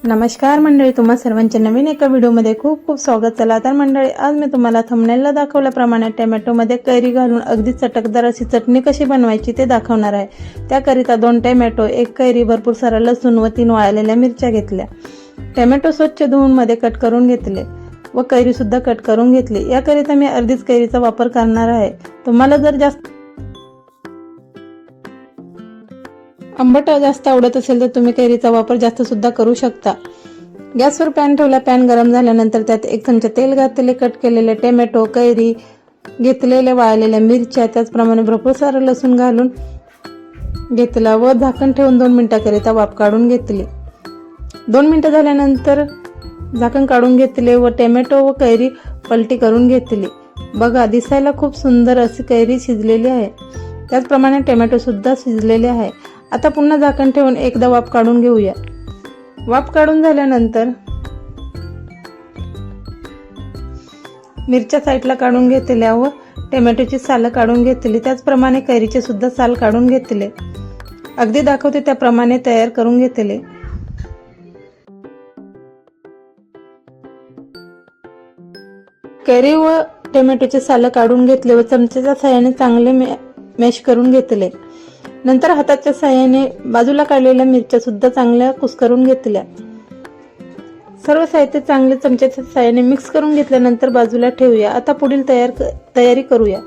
नमस्कार मंडळी, तुम्हा सर्वांचे नवीन एका व्हिडिओमध्ये खूप खूप स्वागत. चला तर मंडळी, आज मी तुम्हाला थंबनेलला दाखवल्याप्रमाणे टोमॅटोमध्ये कैरी घालून अगदी चटकदार अशी चटणी कशी बनवायची ते दाखवणार आहे. त्याकरिता 2 टोमॅटो, 1 कैरी, भरपूर सारा लसूण व 3 वाळलेल्या मिरच्या घेतल्या. टोमॅटो स्वच्छ धुवून मध्ये कट करून घेतले व कैरी सुद्धा कट करून घेतली. याकरिता मी अर्धीच कैरीचा वापर करणार आहे. तुम्हाला जर जास्त आंबट जास्त आवडत असेल तर तुम्ही कैरीचा वापर जास्त सुद्धा करू शकता. गॅसवर पॅन ठेवला. पॅन गरम झाल्यानंतर त्यात 1 चमचा तेल घातले. कट केलेले टोमॅटो, कैरी, घेतलेल्या वाळलेल्या मिरच्या, त्याचप्रमाणे भरपूर सारं लसूण घालून घेतला व झाकण ठेवून 2 मिनिटाकरिता वाफ काढून घेतली. 2 मिनिटं झाल्यानंतर झाकण काढून घेतले व टोमॅटो व कैरी पलटी करून घेतली. बघा, दिसायला खूप सुंदर अशी कैरी शिजलेली आहे. त्याचप्रमाणे टोमॅटो सुद्धा शिजलेले आहे. आता पुन्हा झाकण ठेवून एकदा वाफ काढून घेऊया. वाफ काढून झाल्यानंतर मिरच्या साईडला काढून घेतल्या व टोमॅटोची सालं काढून घेतली. त्याचप्रमाणे कैरीचे सुद्धा साल काढून घेतले. अगदी दाखवते त्याप्रमाणे तयार करून घेतले. कैरी व टोमॅटोचे सालं काढून घेतले व चमच्याच्या साहाय्याने चांगले मॅश करून घेतले. नंतर हाताच्या साहाय्याने बाजूला काढलेल्या मिरच्या सुद्धा चांगल्या कुस्करून घेतल्या. सर्व साहित्य चांगले चमच्याच्या साहाय्याने मिक्स करून घेतल्यानंतर बाजूला ठेवूया. आता पुढील तयारी करूया.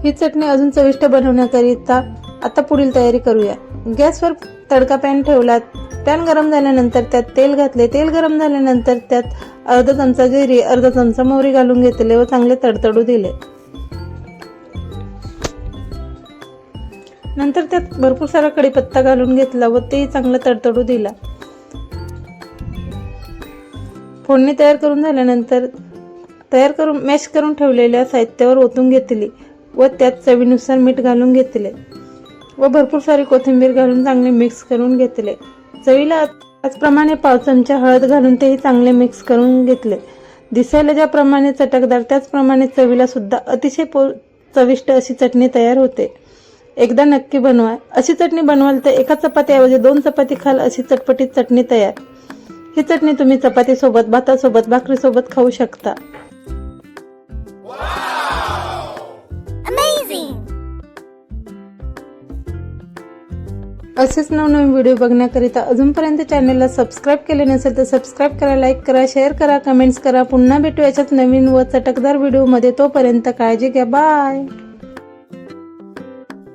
ही चटणी अजून चविष्ट बनवण्याकरिता आता पुढील तयारी करूया. गॅसवर तडका पॅन ठेवला. पॅन गरम झाल्यानंतर त्यात तेल घातले. तेल गरम झाल्यानंतर त्यात अर्धा चमचा जिरे, अर्धा चमचा मोहरी घालून घेतले व चांगले तडतडू दिले. नंतर त्यात भरपूर सारा कढीपत्ता घालून घेतला व ते चांगलं तडतडू दिला. फोडणी तयार करून झाल्यानंतर मॅश करून ठेवलेल्या साहित्यावर ओतून घेतली व त्यात चवीनुसार मीठ घालून घेतले व भरपूर सारी कोथिंबीर घालून चांगले मिक्स करून घेतले. चवीला त्याचप्रमाणे 1/2 चमचा हळद घालून तेही चांगले मिक्स करून घेतले. दिसायला ज्याप्रमाणे चटकदार त्याचप्रमाणे चवीला सुद्धा अतिशय चविष्ट अशी चटणी तयार होते. एकदा नक्की बनवा. अशी चटणी बनवाल तर एका चपातीऐवजी 2 चपाती खाल अशी चटपटीत चटणी तयार. ही चटणी तुम्ही चपातीसोबत, भातासोबत, भाकरीसोबत खाऊ शकता. असेच नवनवीन व्हिडिओ बघण्याकरिता अजूनपर्यंत चॅनलला सबस्क्राईब केले नसेल तर सबस्क्राईब करा, लाईक करा, शेअर करा, कमेंट्स करा. पुन्हा भेटू याच्यात नवीन व चटकदार व्हिडिओमध्ये. तोपर्यंत काळजी घ्या. बाय.